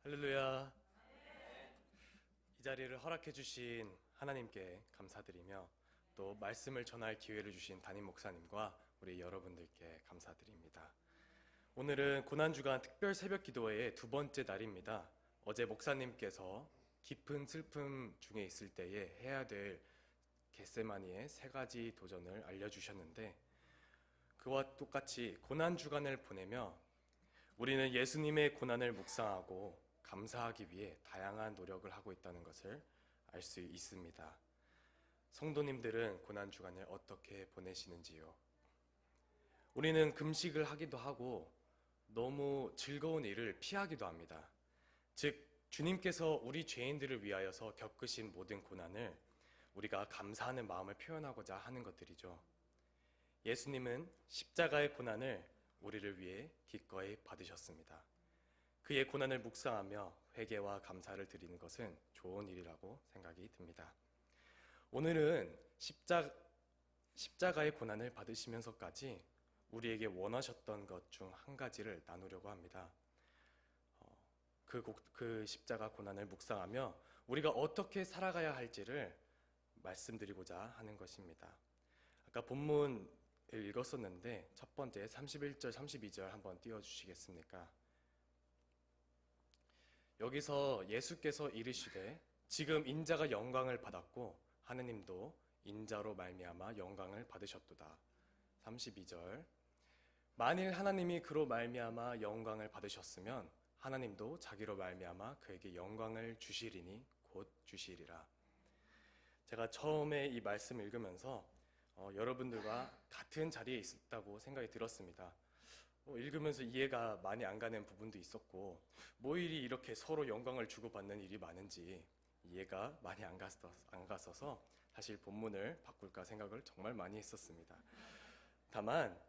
할렐루야. 이 자리를 허락해 주신 하나님께 감사드리며 또 말씀을 전할 기회를 주신 담임 목사님과 우리 여러분들께 감사드립니다. 오늘은 고난주간 특별 새벽 기도회의 두 번째 날입니다. 어제 목사님께서 깊은 슬픔 중에 있을 때에 해야 될 겟세마니의 세 가지 도전을 알려주셨는데, 그와 똑같이 고난주간을 보내며 우리는 예수님의 고난을 묵상하고 감사하기 위해 다양한 노력을 하고 있다는 것을 알 수 있습니다. 성도님들은 고난주간을 어떻게 보내시는지요? 우리는 금식을 하기도 하고 너무 즐거운 일을 피하기도 합니다. 즉, 주님께서 우리 죄인들을 위하여서 겪으신 모든 고난을 우리가 감사하는 마음을 표현하고자 하는 것들이죠. 예수님은 십자가의 고난을 우리를 위해 기꺼이 받으셨습니다. 그의 고난을 묵상하며 회개와 감사를 드리는 것은 좋은 일이라고 생각이 듭니다. 오늘은 십자가의 고난을 받으시면서까지 우리에게 원하셨던 것 중 한 가지를 나누려고 합니다. 그 십자가 고난을 묵상하며 우리가 어떻게 살아가야 할지를 말씀드리고자 하는 것입니다. 아까 본문을 읽었었는데 첫 번째 31절 32절 한번 띄워주시겠습니까? 여기서 예수께서 이르시되 지금 인자가 영광을 받았고 하느님도 인자로 말미암아 영광을 받으셨도다. 32절 만일 하나님이 그로 말미암아 영광을 받으셨으면 하나님도 자기로 말미암아 그에게 영광을 주시리니 곧 주시리라. 제가 처음에 이 말씀을 읽으면서 여러분들과 같은 자리에 있었다고 생각이 들었습니다. 읽으면서 이해가 많이 안 가는 부분도 있었고, 뭐 일이 이렇게 서로 영광을 주고받는 일이 많은지 이해가 많이 안 갔어서 사실 본문을 바꿀까 생각을 정말 많이 했었습니다. 다만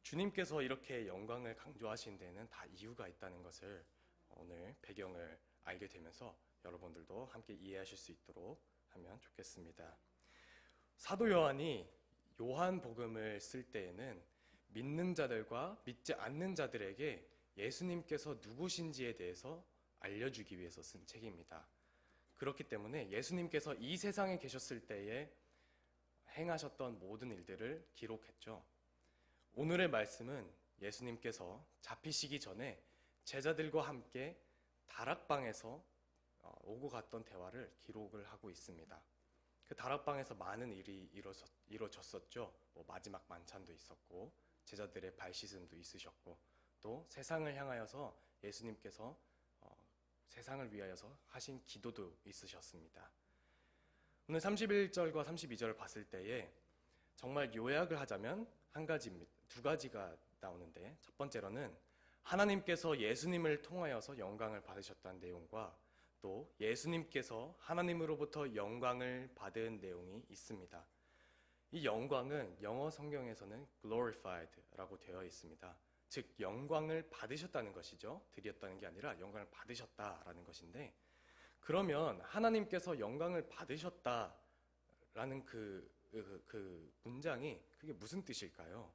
주님께서 이렇게 영광을 강조하신 데는 다 이유가 있다는 것을 오늘 배경을 알게 되면서 여러분들도 함께 이해하실 수 있도록 하면 좋겠습니다. 사도 요한이 요한복음을 쓸 때에는 믿는 자들과 믿지 않는 자들에게 예수님께서 누구신지에 대해서 알려주기 위해서 쓴 책입니다. 그렇기 때문에 예수님께서 이 세상에 계셨을 때에 행하셨던 모든 일들을 기록했죠. 오늘의 말씀은 예수님께서 잡히시기 전에 제자들과 함께 다락방에서 오고 갔던 대화를 기록을 하고 있습니다. 그 다락방에서 많은 일이 이루어졌었죠. 마지막 만찬도 있었고 제자들의 발 씻음도 있으셨고 또 세상을 향하여서 예수님께서 세상을 위하여서 하신 기도도 있으셨습니다. 오늘 31절과 32절을 봤을 때에 정말 요약을 하자면 두 가지가 나오는데, 첫 번째로는 하나님께서 예수님을 통하여서 영광을 받으셨다는 내용과 또 예수님께서 하나님으로부터 영광을 받은 내용이 있습니다. 이 영광은 영어 성경에서는 glorified라고 되어 있습니다. 즉 영광을 받으셨다는 것이죠. 드렸다는 게 아니라 영광을 받으셨다라는 것인데, 그러면 하나님께서 영광을 받으셨다라는 그 문장이 그게 무슨 뜻일까요?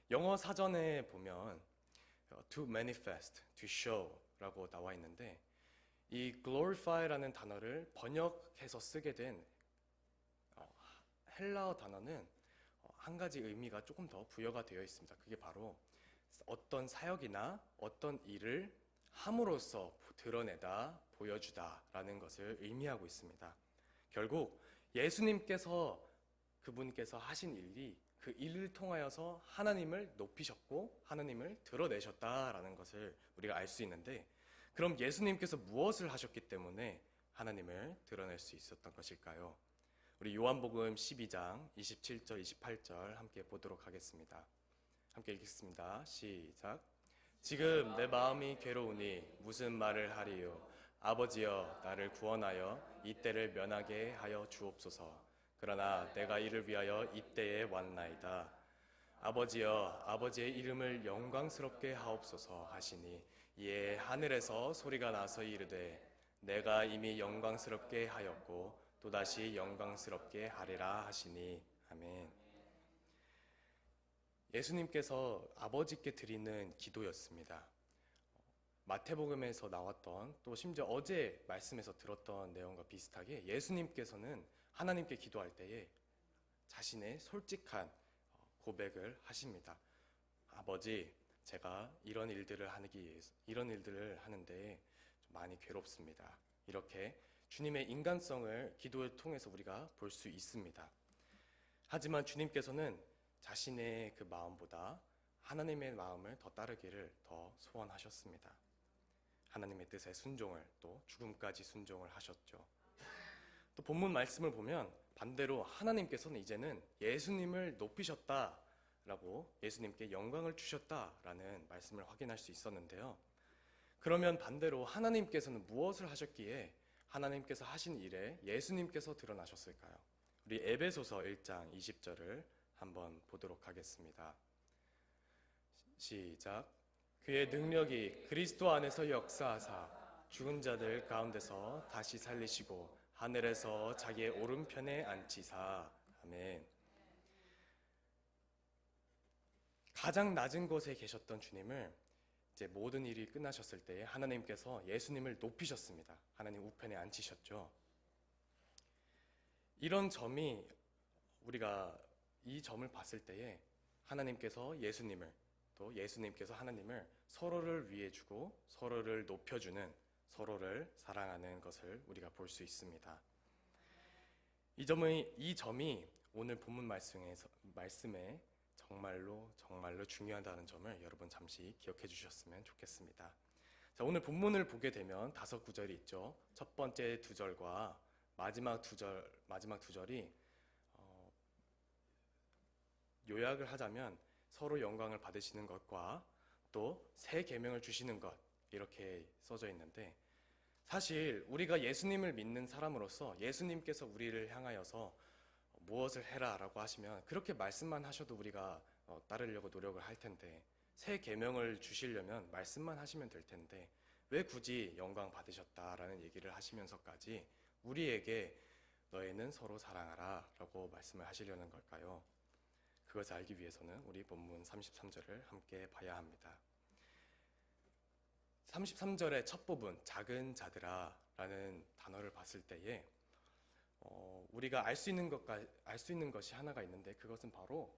영어 사전에 보면 to manifest, to show라고 나와 있는데, 이 glorify라는 단어를 번역해서 쓰게 된 헬라어 단어는 한 가지 의미가 조금 더 부여가 되어 있습니다. 그게 바로 어떤 사역이나 어떤 일을 함으로써 드러내다, 보여주다 라는 것을 의미하고 있습니다. 결국 예수님께서 그분께서 하신 일이 그 일을 통하여서 하나님을 높이셨고 하나님을 드러내셨다라는 것을 우리가 알 수 있는데, 그럼 예수님께서 무엇을 하셨기 때문에 하나님을 드러낼 수 있었던 것일까요? 우리 요한복음 12장 27절 28절 함께 보도록 하겠습니다. 함께 읽겠습니다. 시작. 지금 내 마음이 괴로우니 무슨 말을 하리요? 아버지여 나를 구원하여 이때를 면하게 하여 주옵소서. 그러나 내가 이를 위하여 이때에 왔나이다. 아버지여 아버지의 이름을 영광스럽게 하옵소서 하시니, 이에 하늘에서 소리가 나서 이르되 내가 이미 영광스럽게 하였고 또다시 영광스럽게 하리라 하시니. 아멘. 예수님께서 아버지께 드리는 기도였습니다. 마태복음에서 나왔던 또 심지어 어제 말씀에서 들었던 내용과 비슷하게 예수님께서는 하나님께 기도할 때에 자신의 솔직한 고백을 하십니다. 아버지, 제가 이런 일들을 하는데 좀 많이 괴롭습니다. 이렇게 주님의 인간성을 기도를 통해서 우리가 볼 수 있습니다. 하지만 주님께서는 자신의 그 마음보다 하나님의 마음을 더 따르기를 더 소원하셨습니다. 하나님의 뜻에 순종을, 또 죽음까지 순종을 하셨죠. 또 본문 말씀을 보면 반대로 하나님께서는 이제는 예수님을 높이셨다라고, 예수님께 영광을 주셨다라는 말씀을 확인할 수 있었는데요. 그러면 반대로 하나님께서는 무엇을 하셨기에 하나님께서 하신 일에 예수님께서 드러나셨을까요? 우리 에베소서 1장 20절을 한번 보도록 하겠습니다. 시작. 그의 능력이 그리스도 안에서 역사하사 죽은 자들 가운데서 다시 살리시고 하늘에서 자기의 오른편에 앉히사. 아멘. 가장 낮은 곳에 계셨던 주님을 이제 모든 일이 끝나셨을 때 하나님께서 예수님을 높이셨습니다. 하나님 우편에 앉히셨죠. 이런 점이, 우리가 이 점을 봤을 때에 하나님께서 예수님을, 또 예수님께서 하나님을 서로를 위해 주고 서로를 높여주는, 서로를 사랑하는 것을 우리가 볼 수 있습니다. 이 점이 오늘 본문 말씀에 정말로 중요하다는 점을 여러분 잠시 기억해 주셨으면 좋겠습니다. 자, 오늘 본문을 보게 되면 5구절이 있죠. 첫 번째 2절과 마지막 두 절이 요약을 하자면 서로 영광을 받으시는 것과 또 새 계명을 주시는 것, 이렇게 써져 있는데, 사실 우리가 예수님을 믿는 사람으로서 예수님께서 우리를 향하여서 무엇을 해라 라고 하시면 그렇게 말씀만 하셔도 우리가 따르려고 노력을 할 텐데, 새 계명을 주시려면 말씀만 하시면 될 텐데 왜 굳이 영광 받으셨다라는 얘기를 하시면서까지 우리에게 너희는 서로 사랑하라 라고 말씀을 하시려는 걸까요? 그것을 알기 위해서는 우리 본문 33절을 함께 봐야 합니다. 33절의 첫 부분, 작은 자들아 라는 단어를 봤을 때에 우리가 알 수 있는 것이 하나가 있는데, 그것은 바로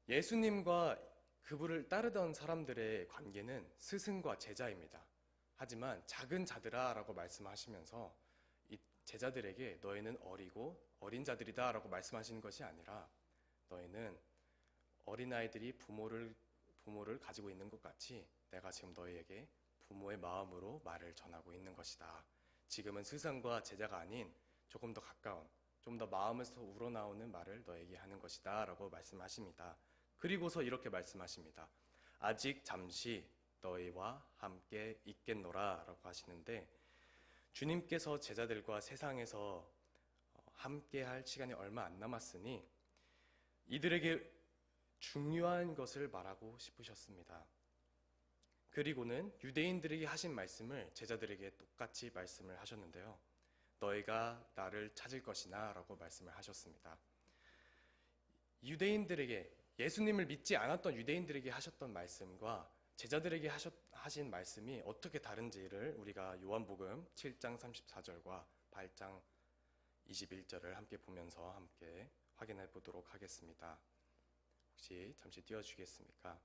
예수님과 그분을 따르던 사람들의 관계는 스승과 제자입니다. 하지만 작은 자들아 라고 말씀하시면서 이 제자들에게 너희는 어린 자들이다 라고 말씀하시는 것이 아니라, 너희는 어린아이들이 부모를 가지고 있는 것 같이 내가 지금 너희에게 부모의 마음으로 말을 전하고 있는 것이다. 지금은 스승과 제자가 아닌 조금 더 가까운, 좀 더 마음에서 우러나오는 말을 너에게 하는 것이다 라고 말씀하십니다. 그리고서 이렇게 말씀하십니다. 아직 잠시 너희와 함께 있겠노라 라고 하시는데, 주님께서 제자들과 세상에서 함께 할 시간이 얼마 안 남았으니 이들에게 중요한 것을 말하고 싶으셨습니다. 그리고는 유대인들에게 하신 말씀을 제자들에게 똑같이 말씀을 하셨는데요. 너희가 나를 찾을 것이나 라고 말씀을 하셨습니다. 유대인들에게, 예수님을 믿지 않았던 유대인들에게 하셨던 말씀과 제자들에게 하신 말씀이 어떻게 다른지를 우리가 요한복음 7장 34절과 8장 21절을 함께 보면서 함께 확인해 보도록 하겠습니다. 혹시 잠시 띄워주시겠습니까?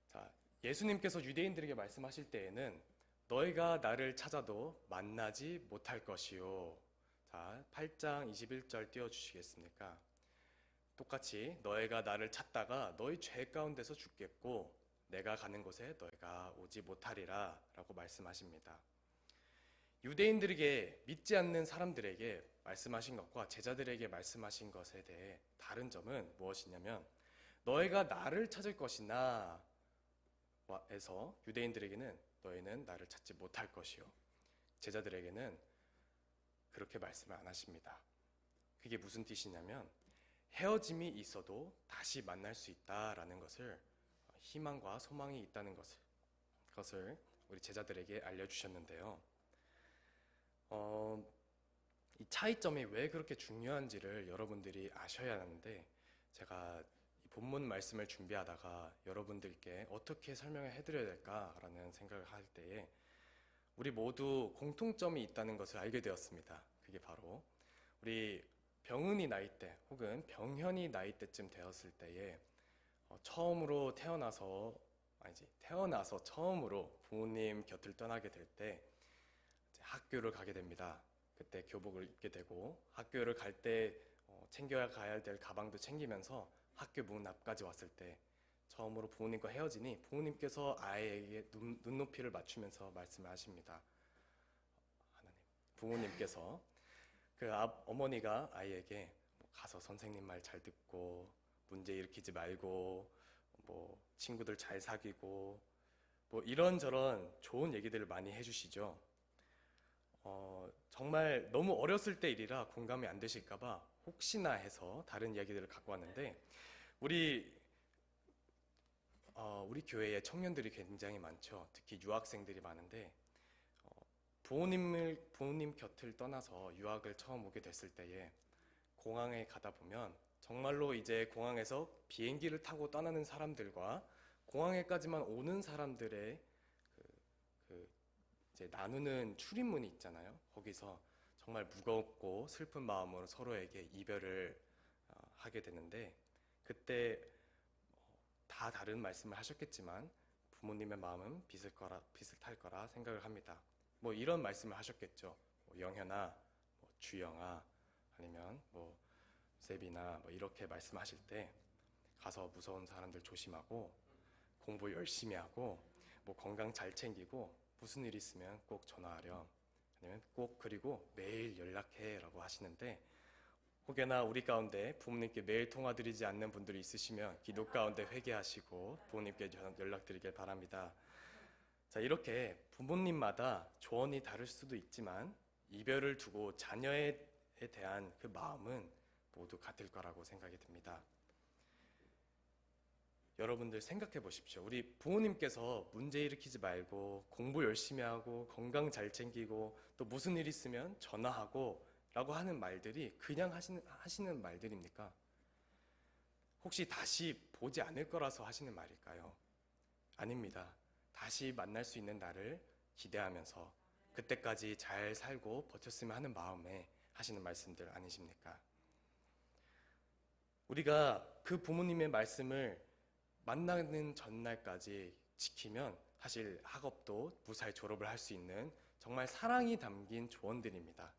자, 예수님께서 유대인들에게 말씀하실 때에는 너희가 나를 찾아도 만나지 못할 것이요. 자, 8장 21절 띄워주시겠습니까? 똑같이 너희가 나를 찾다가 너희 죄 가운데서 죽겠고 내가 가는 곳에 너희가 오지 못하리라 라고 말씀하십니다. 유대인들에게, 믿지 않는 사람들에게 말씀하신 것과 제자들에게 말씀하신 것에 대해 다른 점은 무엇이냐면, 너희가 나를 찾을 것이나 에서 유대인들에게는 너희는 나를 찾지 못할 것이요, 제자들에게는 그렇게 말씀을 안 하십니다. 그게 무슨 뜻이냐면 헤어짐이 있어도 다시 만날 수 있다라는 것을, 희망과 소망이 있다는 것을 우리 제자들에게 알려주셨는데요. 이 차이점이 왜 그렇게 중요한지를 여러분들이 아셔야 하는데, 제가 본문 말씀을 준비하다가 여러분들께 어떻게 설명을 해드려야 될까라는 생각을 할 때에 우리 모두 공통점이 있다는 것을 알게 되었습니다. 그게 바로 우리 병은이 나이 때 혹은 병현이 나이 때쯤 되었을 때에 처음으로 태어나서 처음으로 부모님 곁을 떠나게 될 때 학교를 가게 됩니다. 그때 교복을 입게 되고 학교를 갈 때 챙겨야 가야 될 가방도 챙기면서 학교 문 앞까지 왔을 때 처음으로 부모님과 헤어지니 부모님께서 아이에게 눈높이를 맞추면서 말씀을 하십니다. 하나님, 부모님께서 어머니가 아이에게 가서 선생님 말 잘 듣고 문제 일으키지 말고 친구들 잘 사귀고 이런저런 좋은 얘기들을 많이 해주시죠. 정말 너무 어렸을 때 일이라 공감이 안 되실까봐 혹시나 해서 다른 이야기들을 갖고 왔는데 우리 교회에 청년들이 굉장히 많죠. 특히 유학생들이 많은데 부모님 곁을 떠나서 유학을 처음 오게 됐을 때에 공항에 가다 보면 정말로 이제 공항에서 비행기를 타고 떠나는 사람들과 공항에까지만 오는 사람들의 이제 나누는 출입문이 있잖아요. 거기서 정말 무겁고 슬픈 마음으로 서로에게 이별을 하게 되는데 그때 다 다른 말씀을 하셨겠지만 부모님의 마음은 비슷할 거라 생각을 합니다. 이런 말씀을 하셨겠죠. 영현아, 주영아, 아니면 세빈아 이렇게 말씀하실 때 가서 무서운 사람들 조심하고 공부 열심히 하고 건강 잘 챙기고 무슨 일 있으면 꼭 전화하렴. 아니면 그리고 매일 연락해 라고 하시는데 혹여나 우리 가운데 부모님께 매일 통화드리지 않는 분들이 있으시면 기도 가운데 회개하시고 부모님께 연락드리길 바랍니다. 자, 이렇게 부모님마다 조언이 다를 수도 있지만 이별을 두고 자녀에 대한 그 마음은 모두 같을 거라고 생각이 듭니다. 여러분들 생각해 보십시오. 우리 부모님께서 문제 일으키지 말고 공부 열심히 하고 건강 잘 챙기고 또 무슨 일 있으면 전화하고 라고 하는 말들이 그냥 하시는 말들입니까? 혹시 다시 보지 않을 거라서 하시는 말일까요? 아닙니다. 다시 만날 수 있는 날을 기대하면서 그때까지 잘 살고 버텼으면 하는 마음에 하시는 말씀들 아니십니까? 우리가 그 부모님의 말씀을 만나는 전날까지 지키면 사실 학업도 무사히 졸업을 할 수 있는 정말 사랑이 담긴 조언들입니다.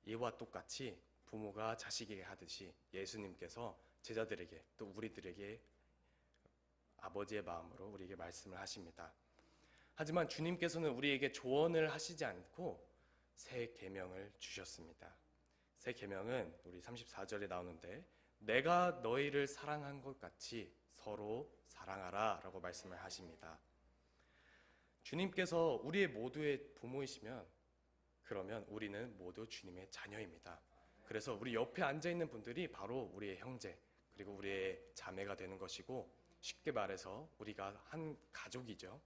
이와 똑같이 부모가 자식에게 하듯이 예수님께서 제자들에게 또 우리들에게 아버지의 마음으로 우리에게 말씀을 하십니다. 하지만 주님께서는 우리에게 조언을 하시지 않고 새 계명을 주셨습니다. 새 계명은 우리 34절에 나오는데 내가 너희를 사랑한 것 같이 서로 사랑하라 라고 말씀을 하십니다. 주님께서 우리의 모두의 부모이시면 그러면 우리는 모두 주님의 자녀입니다. 그래서 우리 옆에 앉아있는 분들이 바로 우리의 형제 그리고 우리의 자매가 되는 것이고 쉽게 말해서 우리가 한 가족이죠.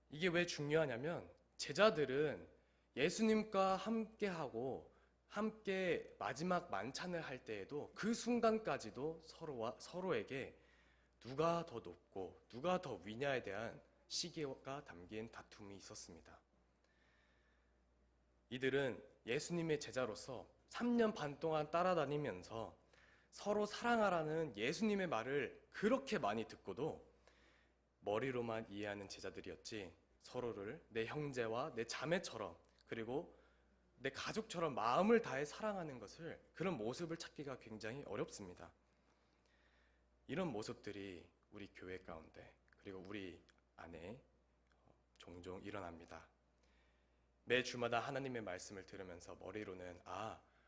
이게 왜 중요하냐면 제자들은 예수님과 함께하고 함께 마지막 만찬을 할 때에도 그 순간까지도 서로에게 누가 더 높고 누가 더 위냐에 대한 시기가 담긴 다툼이 있었습니다. 이들은 예수님의 제자로서 3년 반 동안 따라다니면서 서로 사랑하라는 예수님의 말을 그렇게 많이 듣고도 머리로만 이해하는 제자들이었지 서로를 내 형제와 내 자매처럼 그리고 내 가족처럼 마음을 다해 사랑하는 것을 그런 모습을 찾기가 굉장히 어렵습니다. 이런 모습들이 우리 교회 가운데 그리고 우리 안에 종종 일어납니다. 매 주마다 하나님의 말씀을 들으면서 머리로는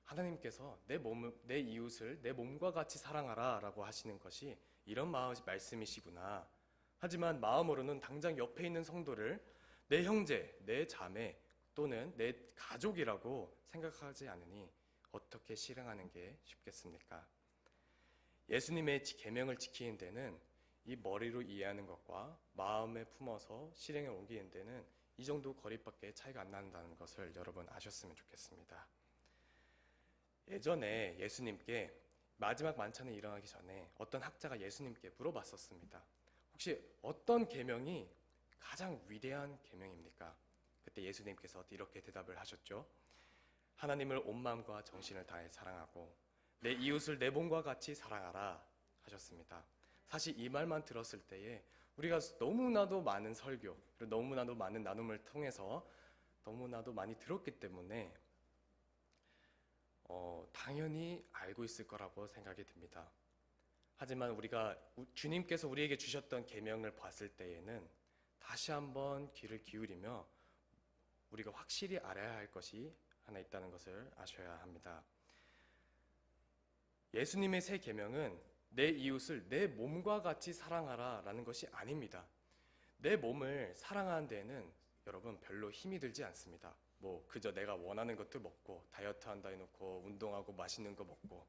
하나님께서 내 이웃을 내 몸과 같이 사랑하라 라고 하시는 것이 이런 말씀이시구나. 하지만 마음으로는 당장 옆에 있는 성도를 내 형제, 내 자매 또는 내 가족이라고 생각하지 않으니 어떻게 실행하는 게 쉽겠습니까? 예수님의 계명을 지키는 데는 이 머리로 이해하는 것과 마음에 품어서 실행에 옮기는 데는 이 정도 거리밖에 차이가 안 난다는 것을 여러분 아셨으면 좋겠습니다. 예전에 예수님께 마지막 만찬이 일어나기 전에 어떤 학자가 예수님께 물어봤었습니다. 혹시 어떤 계명이 가장 위대한 계명입니까? 그때 예수님께서 이렇게 대답을 하셨죠. 하나님을 온 마음과 정신을 다해 사랑하고 내 이웃을 내 몸과 같이 사랑하라 하셨습니다. 사실 이 말만 들었을 때에 우리가 너무나도 많은 설교, 그리고 너무나도 많은 나눔을 통해서 너무나도 많이 들었기 때문에 당연히 알고 있을 거라고 생각이 듭니다. 하지만 우리가 주님께서 우리에게 주셨던 계명을 봤을 때에는 다시 한번 귀를 기울이며 우리가 확실히 알아야 할 것이 하나 있다는 것을 아셔야 합니다. 예수님의 새 계명은 내 이웃을 내 몸과 같이 사랑하라 라는 것이 아닙니다. 내 몸을 사랑하는 데에는 여러분 별로 힘이 들지 않습니다. 그저 내가 원하는 것들 먹고 다이어트 한다 해놓고 운동하고 맛있는 거 먹고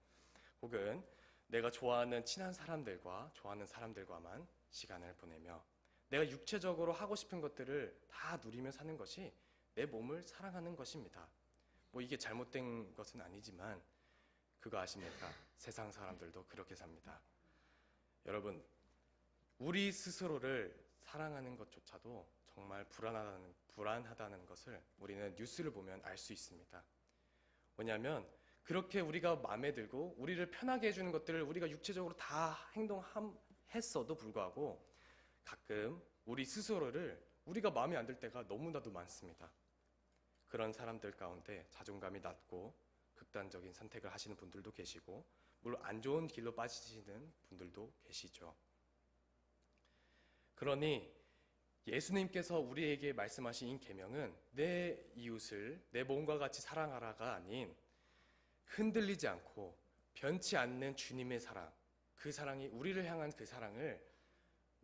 혹은 내가 좋아하는 친한 사람들과 좋아하는 사람들과만 시간을 보내며 내가 육체적으로 하고 싶은 것들을 다 누리며 사는 것이 내 몸을 사랑하는 것입니다. 이게 잘못된 것은 아니지만 그거 아십니까? 세상 사람들도 그렇게 삽니다. 여러분, 우리 스스로를 사랑하는 것조차도 정말 불안하다는 것을 우리는 뉴스를 보면 알 수 있습니다. 왜냐하면 그렇게 우리가 마음에 들고 우리를 편하게 해주는 것들을 우리가 육체적으로 다 행동했어도 불구하고 가끔 우리 스스로를 우리가 마음에 안 들 때가 너무나도 많습니다. 그런 사람들 가운데 자존감이 낮고 극단적인 선택을 하시는 분들도 계시고 물론 안 좋은 길로 빠지시는 분들도 계시죠. 그러니 예수님께서 우리에게 말씀하신 이 계명은 내 이웃을 내 몸과 같이 사랑하라가 아닌 흔들리지 않고 변치 않는 주님의 사랑, 그 사랑이 우리를 향한 그 사랑을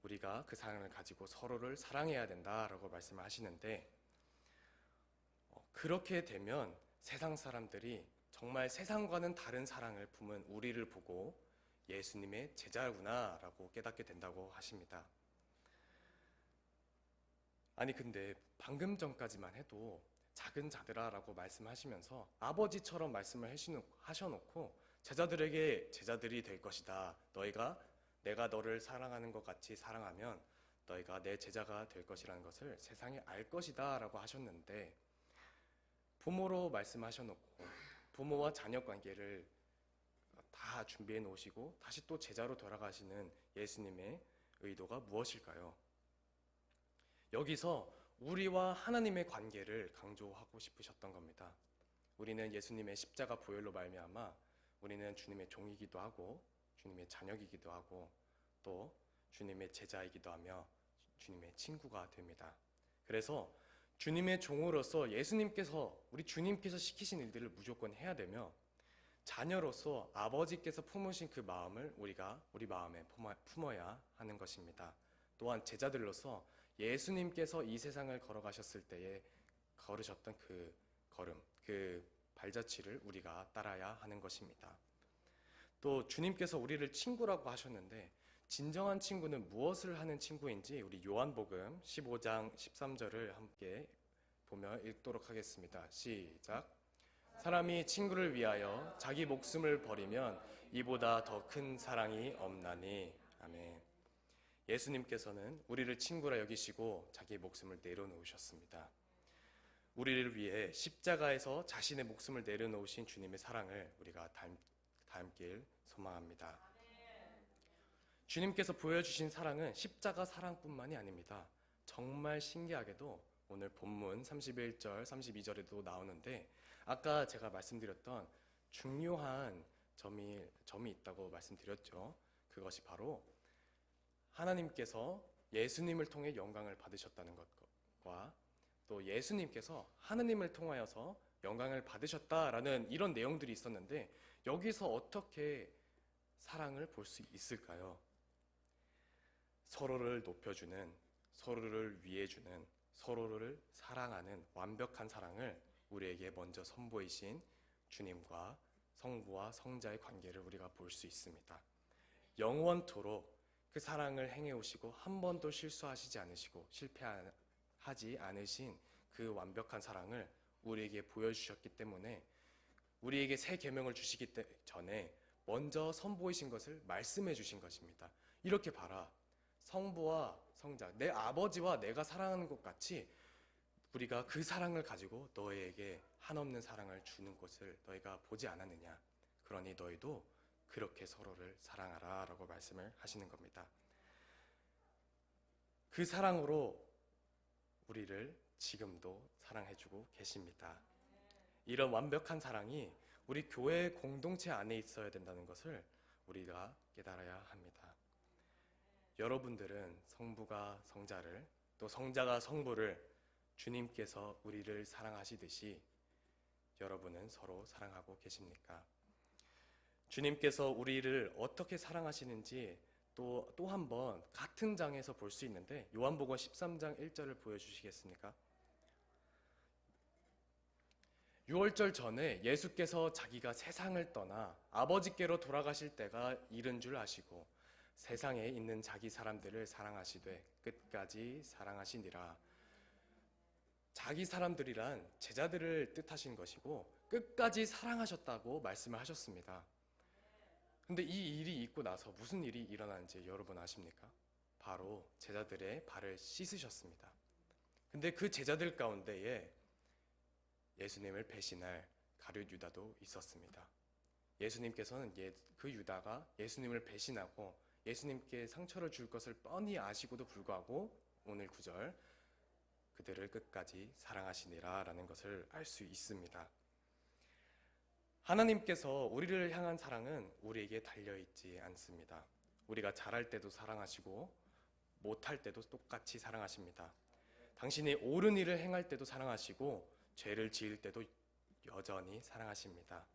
우리가 그 사랑을 가지고 서로를 사랑해야 된다라고 말씀을 하시는데 그렇게 되면 세상 사람들이 정말 세상과는 다른 사랑을 품은 우리를 보고 예수님의 제자구나라고 깨닫게 된다고 하십니다. 아니 근데 방금 전까지만 해도 작은 자들아라고 말씀하시면서 아버지처럼 말씀을 하셔놓고 제자들이 될 것이다. 내가 너를 사랑하는 것 같이 사랑하면 너희가 내 제자가 될 것이라는 것을 세상이 알 것이다 라고 하셨는데 부모로 말씀하셔놓고 부모와 자녀 관계를 다 준비해 놓으시고 다시 또 제자로 돌아가시는 예수님의 의도가 무엇일까요? 여기서 우리와 하나님의 관계를 강조하고 싶으셨던 겁니다. 우리는 예수님의 십자가 보혈로 말미암아 우리는 주님의 종이기도 하고 주님의 자녀이기도 하고 또 주님의 제자이기도 하며 주님의 친구가 됩니다. 그래서 주님의 종으로서 우리 주님께서 시키신 일들을 무조건 해야 되며 자녀로서 아버지께서 품으신 그 마음을 우리가 우리 마음에 품어야 하는 것입니다. 또한 제자들로서 예수님께서 이 세상을 걸어가셨을 때에 걸으셨던 그 걸음, 그 발자취를 우리가 따라야 하는 것입니다. 또 주님께서 우리를 친구라고 하셨는데 진정한 친구는 무엇을 하는 친구인지 우리 요한복음 15장 13절을 함께 보며 읽도록 하겠습니다. 시작. 사람이 친구를 위하여 자기 목숨을 버리면 이보다 더 큰 사랑이 없나니. 아멘. 예수님께서는 우리를 친구라 여기시고 자기의 목숨을 내려놓으셨습니다. 우리를 위해 십자가에서 자신의 목숨을 내려놓으신 주님의 사랑을 우리가 닮길 소망합니다. 주님께서 보여주신 사랑은 십자가 사랑뿐만이 아닙니다. 정말 신기하게도 오늘 본문 31절, 32절에도 나오는데 아까 제가 말씀드렸던 중요한 점이 있다고 말씀드렸죠. 그것이 바로 하나님께서 예수님을 통해 영광을 받으셨다는 것과 또 예수님께서 하나님을 통하여서 영광을 받으셨다라는 이런 내용들이 있었는데 여기서 어떻게 사랑을 볼 수 있을까요? 서로를 높여주는, 서로를 위해주는, 서로를 사랑하는 완벽한 사랑을 우리에게 먼저 선보이신 주님과 성부와 성자의 관계를 우리가 볼 수 있습니다. 영원토록 그 사랑을 행해오시고 한 번도 실수하시지 않으시고 실패하지 않으신 그 완벽한 사랑을 우리에게 보여주셨기 때문에 우리에게 새 계명을 주시기 전에 먼저 선보이신 것을 말씀해 주신 것입니다. 이렇게 봐라. 성부와 성자, 내 아버지와 내가 사랑하는 것 같이 우리가 그 사랑을 가지고 너희에게 한없는 사랑을 주는 것을 너희가 보지 않았느냐. 그러니 너희도 그렇게 서로를 사랑하라 라고 말씀을 하시는 겁니다. 그 사랑으로 우리를 지금도 사랑해주고 계십니다. 이런 완벽한 사랑이 우리 교회 공동체 안에 있어야 된다는 것을 우리가 깨달아야 합니다. 여러분들은 성부가 성자를, 또 성자가 성부를 주님께서 우리를 사랑하시듯이 여러분은 서로 사랑하고 계십니까? 주님께서 우리를 어떻게 사랑하시는지 또 한 번 같은 장에서 볼 수 있는데 요한복음 13장 1절을 보여주시겠습니까? 6월절 전에 예수께서 자기가 세상을 떠나 아버지께로 돌아가실 때가 이른 줄 아시고 세상에 있는 자기 사람들을 사랑하시되 끝까지 사랑하시니라. 자기 사람들이란 제자들을 뜻하신 것이고 끝까지 사랑하셨다고 말씀을 하셨습니다. 근데 이 일이 있고 나서 무슨 일이 일어나는지 여러분 아십니까? 바로 제자들의 발을 씻으셨습니다. 근데 그 제자들 가운데에 예수님을 배신할 가룟 유다도 있었습니다. 예수님께서는 그 유다가 예수님을 배신하고 예수님께 상처를 줄 것을 뻔히 아시고도 불구하고 오늘 9절 그들을 끝까지 사랑하시니라 라는 것을 알 수 있습니다. 하나님께서 우리를 향한 사랑은 우리에게 달려있지 않습니다. 우리가 잘할 때도 사랑하시고 못할 때도 똑같이 사랑하십니다. 당신이 옳은 일을 행할 때도 사랑하시고 죄를 지을 때도 여전히 사랑하십니다.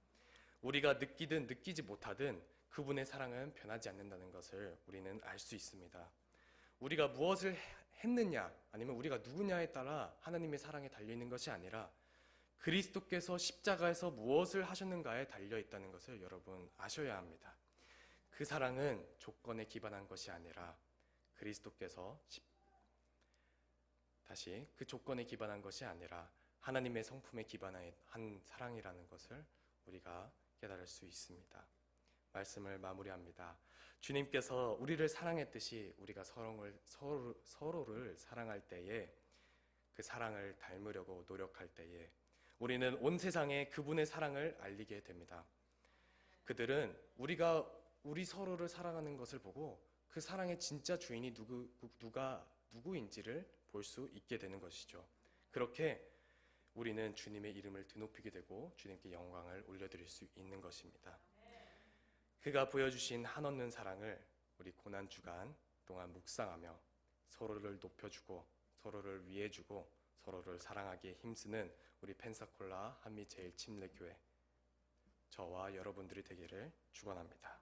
우리가 느끼든 느끼지 못하든 그분의 사랑은 변하지 않는다는 것을 우리는 알 수 있습니다. 우리가 무엇을 했느냐 아니면 우리가 누구냐에 따라 하나님의 사랑에 달려있는 것이 아니라 그리스도께서 십자가에서 무엇을 하셨는가에 달려있다는 것을 여러분 아셔야 합니다. 그 사랑은 조건에 기반한 것이 아니라 그리스도께서 다시 그 조건에 기반한 것이 아니라 하나님의 성품에 기반한 사랑이라는 것을 우리가 깨달을 수 있습니다. 말씀을 마무리합니다. 주님께서 우리를 사랑했듯이 우리가 서로를 사랑할 때에 그 사랑을 닮으려고 노력할 때에 우리는 온 세상에 그분의 사랑을 알리게 됩니다. 그들은 우리 서로를 사랑하는 것을 보고 그 사랑의 진짜 주인이 누구인지를 볼 수 있게 되는 것이죠. 그렇게 우리는 주님의 이름을 드높이게 되고 주님께 영광을 올려드릴 수 있는 것입니다. 그가 보여주신 한없는 사랑을 우리 고난주간 동안 묵상하며 서로를 높여주고 서로를 위해주고 서로를 사랑하기에 힘쓰는 우리 펜사콜라 한미제일침례교회 저와 여러분들이 되기를 축원합니다.